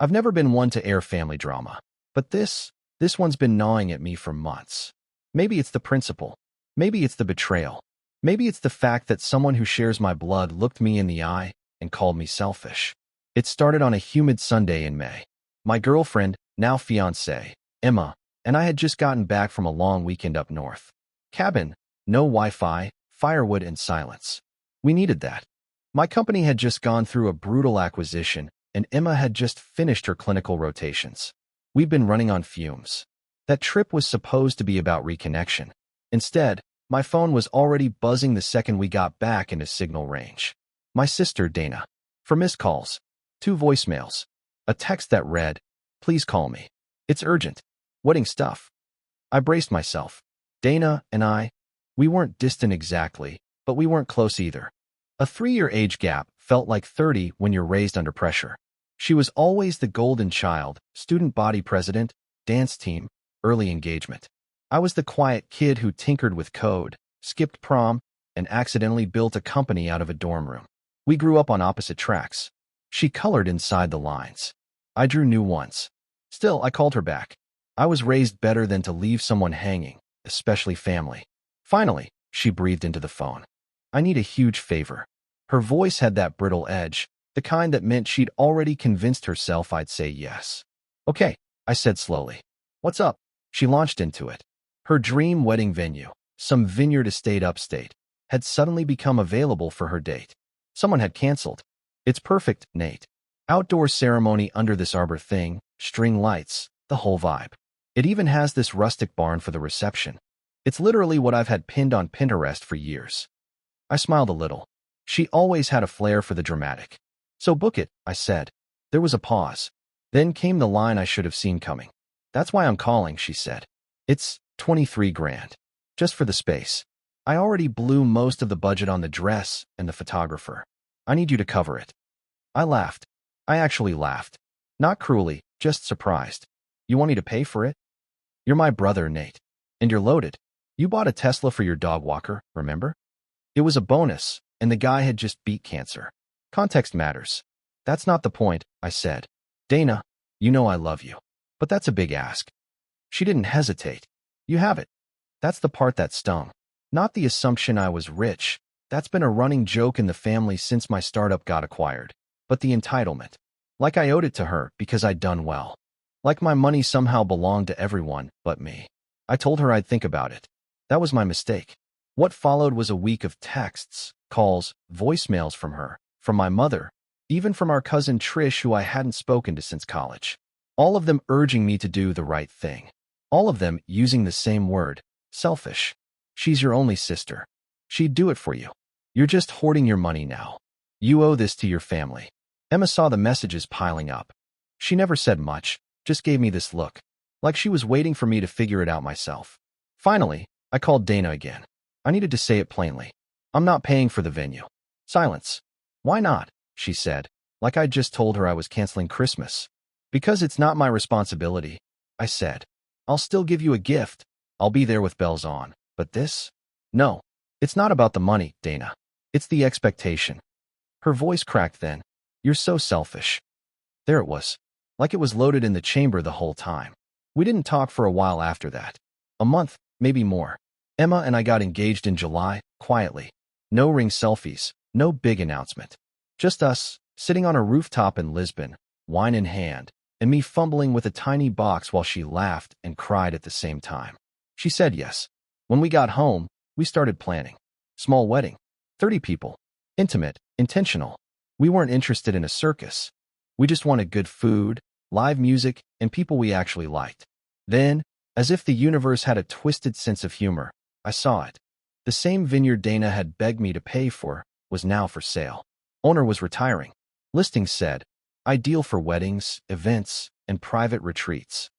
I've never been one to air family drama, but this one's been gnawing at me for months. Maybe it's the principle. Maybe it's the betrayal. Maybe it's the fact that someone who shares my blood looked me in the eye and called me selfish. It started on a humid Sunday in May. My girlfriend, now fiancée, Emma, and I had just gotten back from a long weekend up north. Cabin, no Wi-Fi, firewood, and silence. We needed that. My company had just gone through a brutal acquisition, and Emma had just finished her clinical rotations. We'd been running on fumes. That trip was supposed to be about reconnection. Instead, my phone was already buzzing the second we got back into signal range. My sister, Dana. For missed calls. 2 voicemails. A text that read, "Please call me. It's urgent. Wedding stuff." I braced myself. Dana and I, we weren't distant exactly, but we weren't close either. A 3-year age gap felt like 30 when you're raised under pressure. She was always the golden child, student body president, dance team, early engagement. I was the quiet kid who tinkered with code, skipped prom, and accidentally built a company out of a dorm room. We grew up on opposite tracks. She colored inside the lines. I drew new ones. Still, I called her back. I was raised better than to leave someone hanging, especially family. Finally, she breathed into the phone. "I need a huge favor." Her voice had that brittle edge, the kind that meant she'd already convinced herself I'd say yes. "Okay," I said slowly. "What's up?" She launched into it. Her dream wedding venue, some vineyard estate upstate, had suddenly become available for her date. Someone had canceled. "It's perfect, Nate. Outdoor ceremony under this arbor thing, string lights, the whole vibe. It even has this rustic barn for the reception. It's literally what I've had pinned on Pinterest for years." I smiled a little. She always had a flair for the dramatic. "So book it," I said. There was a pause. Then came the line I should have seen coming. "That's why I'm calling," she said. "It's 23 grand. Just for the space. I already blew most of the budget on the dress and the photographer. I need you to cover it." I laughed. I actually laughed. Not cruelly, just surprised. "You want me to pay for it?" "You're my brother, Nate. And you're loaded. You bought a Tesla for your dog walker, remember? It was a bonus, and the guy had just beat cancer. Context matters." "That's not the point," I said. "Dana, you know I love you. But that's a big ask." She didn't hesitate. "You have it." That's the part that stung. Not the assumption I was rich. That's been a running joke in the family since my startup got acquired. But the entitlement. Like I owed it to her because I'd done well. Like my money somehow belonged to everyone but me. I told her I'd think about it. That was my mistake. What followed was a week of texts, calls, voicemails from her, from my mother, even from our cousin Trish, who I hadn't spoken to since college. All of them urging me to do the right thing. All of them using the same word, selfish. "She's your only sister. She'd do it for you. You're just hoarding your money now. You owe this to your family." Emma saw the messages piling up. She never said much, just gave me this look, like she was waiting for me to figure it out myself. Finally, I called Dana again. I needed to say it plainly. "I'm not paying for the venue." Silence. "Why not?" she said, like I'd just told her I was canceling Christmas. "Because it's not my responsibility," I said. "I'll still give you a gift. I'll be there with bells on. But this? No. It's not about the money, Dana. It's the expectation." Her voice cracked then. "You're so selfish." There it was. Like it was loaded in the chamber the whole time. We didn't talk for a while after that. A month, maybe more. Emma and I got engaged in July, quietly. No ring selfies, no big announcement. Just us, sitting on a rooftop in Lisbon, wine in hand, and me fumbling with a tiny box while she laughed and cried at the same time. She said yes. When we got home, we started planning. Small wedding. 30 people. Intimate, intentional. We weren't interested in a circus. We just wanted good food, live music, and people we actually liked. Then, as if the universe had a twisted sense of humor, I saw it. The same vineyard Dana had begged me to pay for was now for sale. Owner was retiring. Listing said, "Ideal for weddings, events, and private retreats."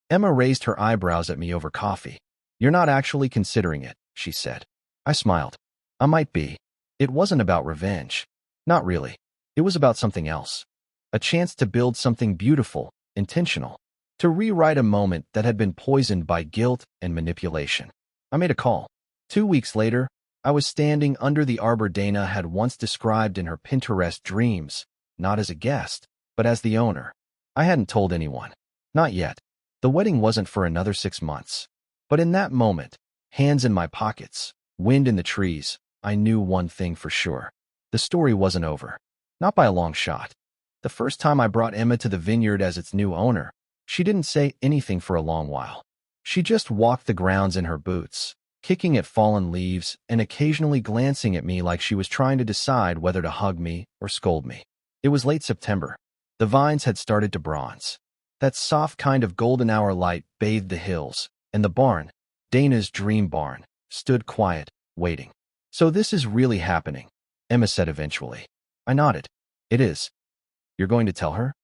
Emma raised her eyebrows at me over coffee. "You're not actually considering it," she said. I smiled. "I might be." It wasn't about revenge. Not really. It was about something else. A chance to build something beautiful, intentional. To rewrite a moment that had been poisoned by guilt and manipulation. I made a call. 2 weeks later, I was standing under the arbor Dana had once described in her Pinterest dreams, not as a guest, but as the owner. I hadn't told anyone. Not yet. The wedding wasn't for another 6 months. But in that moment, hands in my pockets, wind in the trees, I knew one thing for sure. The story wasn't over. Not by a long shot. The first time I brought Emma to the vineyard as its new owner, she didn't say anything for a long while. She just walked the grounds in her boots, kicking at fallen leaves and occasionally glancing at me like she was trying to decide whether to hug me or scold me. It was late September. The vines had started to bronze. That soft kind of golden hour light bathed the hills, and the barn, Dana's dream barn, stood quiet, waiting. "So this is really happening," Emma said eventually. I nodded. "It is. You're going to tell her?"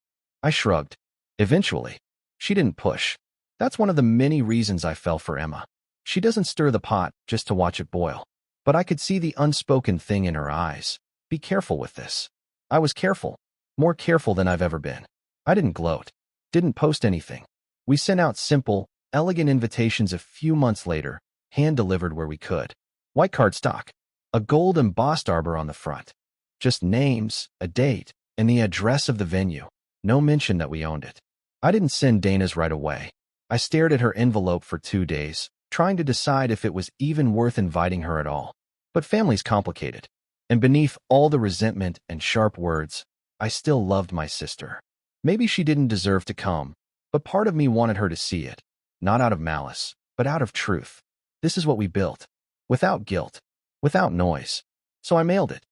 I shrugged. Eventually. She didn't push. That's one of the many reasons I fell for Emma. She doesn't stir the pot just to watch it boil. But I could see the unspoken thing in her eyes. Be careful with this. I was careful. More careful than I've ever been. I didn't gloat. Didn't post anything. We sent out simple, elegant invitations a few months later, hand-delivered where we could. White cardstock. A gold embossed arbor on the front. Just names, a date, and the address of the venue. No mention that we owned it. I didn't send Dana's right away. I stared at her envelope for 2 days, trying to decide if it was even worth inviting her at all. But family's complicated. And beneath all the resentment and sharp words, I still loved my sister. Maybe she didn't deserve to come, but part of me wanted her to see it. Not out of malice, but out of truth. This is what we built. Without guilt. Without noise. So I mailed it.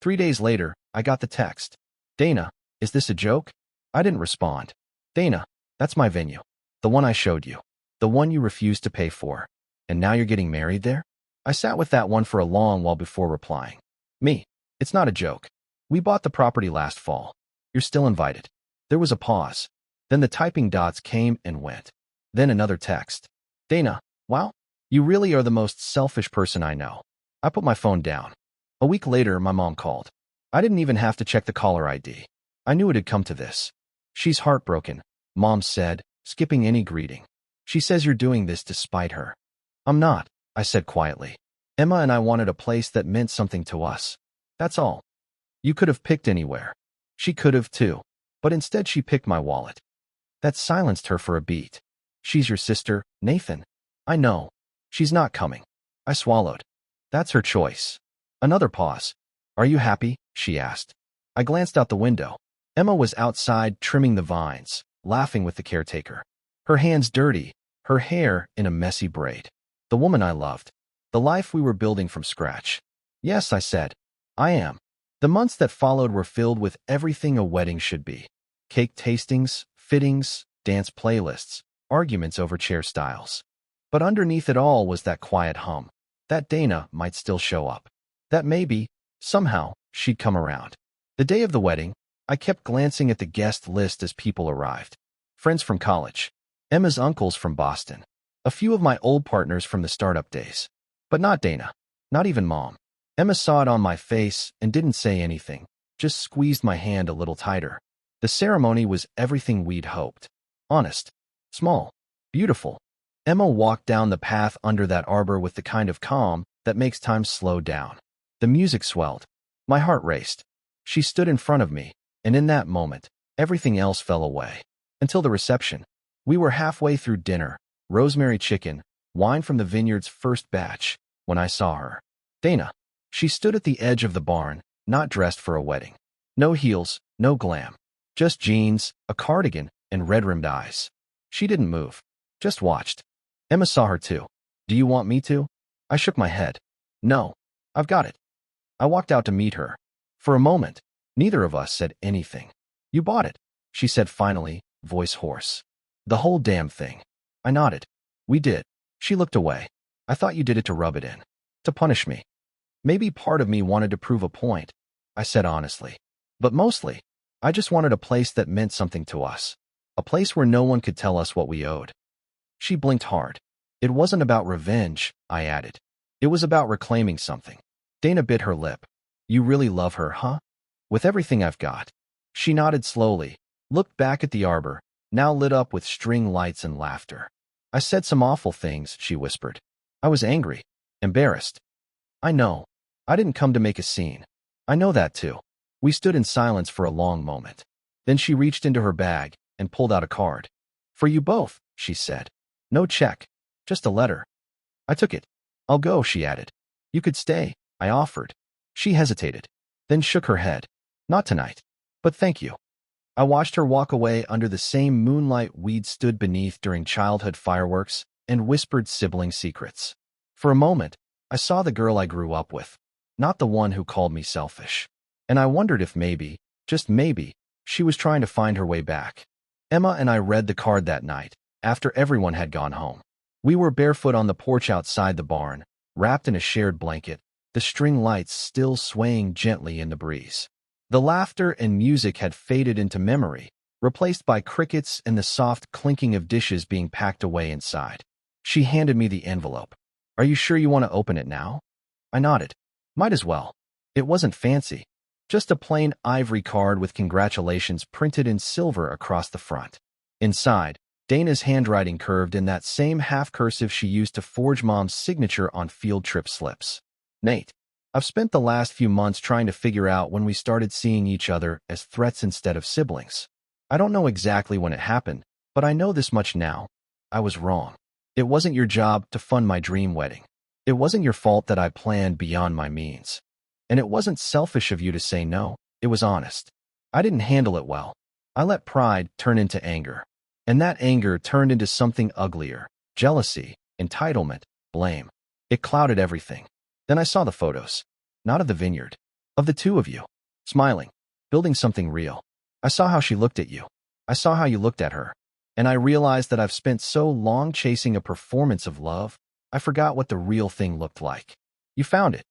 3 days later, I got the text. "Dana, is this a joke?" I didn't respond. "Dana, that's my venue. The one I showed you. The one you refused to pay for. And now you're getting married there?" I sat with that one for a long while before replying. "Me. It's not a joke. We bought the property last fall. You're still invited." There was a pause. Then the typing dots came and went. Then another text. "Dana, wow, you really are the most selfish person I know." I put my phone down. A week later, my mom called. I didn't even have to check the caller ID. I knew it had come to this. "She's heartbroken," Mom said, skipping any greeting. "She says you're doing this to spite her." "I'm not," I said quietly. "Emma and I wanted a place that meant something to us. That's all. You could have picked anywhere. She could have too. But instead she picked my wallet." That silenced her for a beat. "She's your sister, Nathan." "I know. She's not coming." I swallowed. "That's her choice." Another pause. "Are you happy?" she asked. I glanced out the window. Emma was outside trimming the vines, laughing with the caretaker. Her hands dirty, her hair in a messy braid. The woman I loved. The life we were building from scratch. "Yes," I said. "I am." The months that followed were filled with everything a wedding should be. Cake tastings, fittings, dance playlists, arguments over chair styles. But underneath it all was that quiet hum. That Dana might still show up. That maybe, somehow, she'd come around. The day of the wedding, I kept glancing at the guest list as people arrived. Friends from college. Emma's uncles from Boston. A few of my old partners from the startup days. But not Dana. Not even Mom. Emma saw it on my face and didn't say anything, just squeezed my hand a little tighter. The ceremony was everything we'd hoped. Honest. Small. Beautiful. Emma walked down the path under that arbor with the kind of calm that makes time slow down. The music swelled. My heart raced. She stood in front of me, and in that moment, everything else fell away. Until the reception. We were halfway through dinner, rosemary chicken, wine from the vineyard's first batch, when I saw her. Dana. She stood at the edge of the barn, not dressed for a wedding. No heels, no glam. Just jeans, a cardigan, and red-rimmed eyes. She didn't move. Just watched. Emma saw her too. "Do you want me to?" I shook my head. "No. I've got it." I walked out to meet her. For a moment, neither of us said anything. "You bought it," she said finally, voice hoarse. "The whole damn thing." I nodded. "We did." She looked away. "I thought you did it to rub it in. To punish me." "Maybe part of me wanted to prove a point," I said honestly. "But mostly, I just wanted a place that meant something to us. A place where no one could tell us what we owed." She blinked hard. "It wasn't about revenge," I added. "It was about reclaiming something." Dana bit her lip. "You really love her, huh?" "With everything I've got." She nodded slowly, looked back at the arbor, now lit up with string lights and laughter. "I said some awful things," she whispered. "I was angry. Embarrassed." "I know. I didn't come to make a scene." "I know that too." We stood in silence for a long moment. Then she reached into her bag and pulled out a card. "For you both," she said. "No check, just a letter." I took it. "I'll go," she added. "You could stay," I offered. She hesitated, then shook her head. "Not tonight. But thank you." I watched her walk away under the same moonlight we'd stood beneath during childhood fireworks and whispered sibling secrets. For a moment, I saw the girl I grew up with, not the one who called me selfish. And I wondered if maybe, just maybe, she was trying to find her way back. Emma and I read the card that night, after everyone had gone home. We were barefoot on the porch outside the barn, wrapped in a shared blanket, the string lights still swaying gently in the breeze. The laughter and music had faded into memory, replaced by crickets and the soft clinking of dishes being packed away inside. She handed me the envelope. "Are you sure you want to open it now?" I nodded. "Might as well." It wasn't fancy. Just a plain ivory card with congratulations printed in silver across the front. Inside, Dana's handwriting curved in that same half-cursive she used to forge Mom's signature on field trip slips. "Nate, I've spent the last few months trying to figure out when we started seeing each other as threats instead of siblings. I don't know exactly when it happened, but I know this much now. I was wrong. It wasn't your job to fund my dream wedding. It wasn't your fault that I planned beyond my means. And it wasn't selfish of you to say no. It was honest. I didn't handle it well. I let pride turn into anger. And that anger turned into something uglier. Jealousy, entitlement, blame. It clouded everything. Then I saw the photos. Not of the vineyard. Of the two of you. Smiling. Building something real. I saw how she looked at you. I saw how you looked at her. And I realized that I've spent so long chasing a performance of love, I forgot what the real thing looked like. You found it.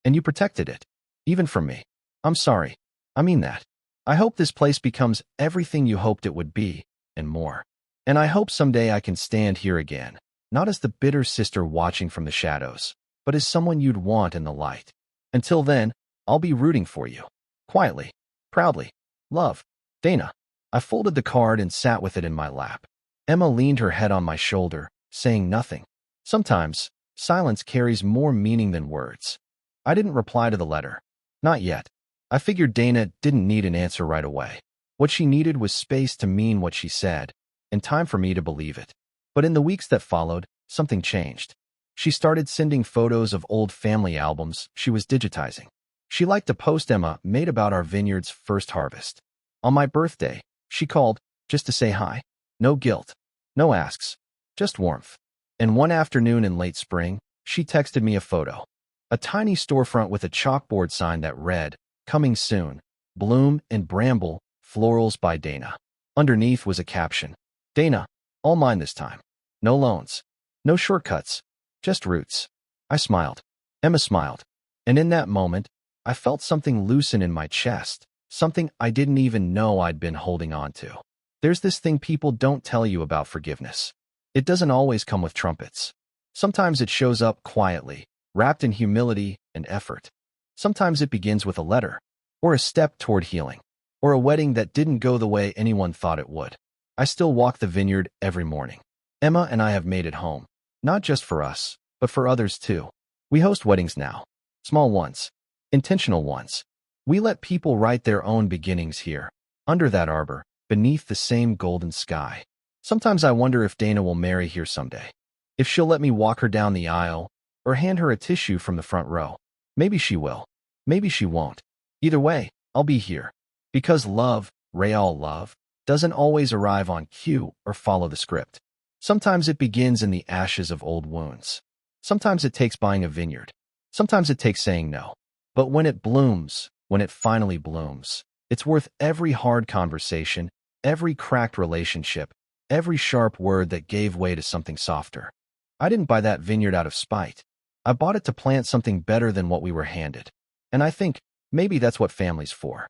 And you protected it. Even from me. I'm sorry. I mean that. I hope this place becomes everything you hoped it would be, and more. And I hope someday I can stand here again, not as the bitter sister watching from the shadows, but as someone you'd want in the light. Until then, I'll be rooting for you. Quietly. Proudly. Love. Dana. I folded the card and sat with it in my lap. Emma leaned her head on my shoulder, saying nothing. Sometimes, silence carries more meaning than words. I didn't reply to the letter. Not yet. I figured Dana didn't need an answer right away. What she needed was space to mean what she said, and time for me to believe it. But in the weeks that followed, something changed. She started sending photos of old family albums she was digitizing. She liked a post Emma made about our vineyard's first harvest. On my birthday, she called, just to say hi. No guilt. No asks. Just warmth. And one afternoon in late spring, she texted me a photo. A tiny storefront with a chalkboard sign that read, "Coming soon. Bloom and Bramble, Florals by Dana." Underneath was a caption. "Dana, all mine this time. No loans. No shortcuts. Just roots." I smiled. Emma smiled. And in that moment, I felt something loosen in my chest, something I didn't even know I'd been holding on to. There's this thing people don't tell you about forgiveness. It doesn't always come with trumpets. Sometimes it shows up quietly, wrapped in humility and effort. Sometimes it begins with a letter, or a step toward healing, or a wedding that didn't go the way anyone thought it would. I still walk the vineyard every morning. Emma and I have made it home, not just for us, but for others too. We host weddings now, small ones, intentional ones. We let people write their own beginnings here, under that arbor, beneath the same golden sky. Sometimes I wonder if Dana will marry here someday. If she'll let me walk her down the aisle, or hand her a tissue from the front row. Maybe she will. Maybe she won't. Either way, I'll be here. Because love, real love, doesn't always arrive on cue or follow the script. Sometimes it begins in the ashes of old wounds. Sometimes it takes buying a vineyard. Sometimes it takes saying no. But when it blooms, when it finally blooms, it's worth every hard conversation, every cracked relationship, every sharp word that gave way to something softer. I didn't buy that vineyard out of spite. I bought it to plant something better than what we were handed. And I think maybe that's what family's for.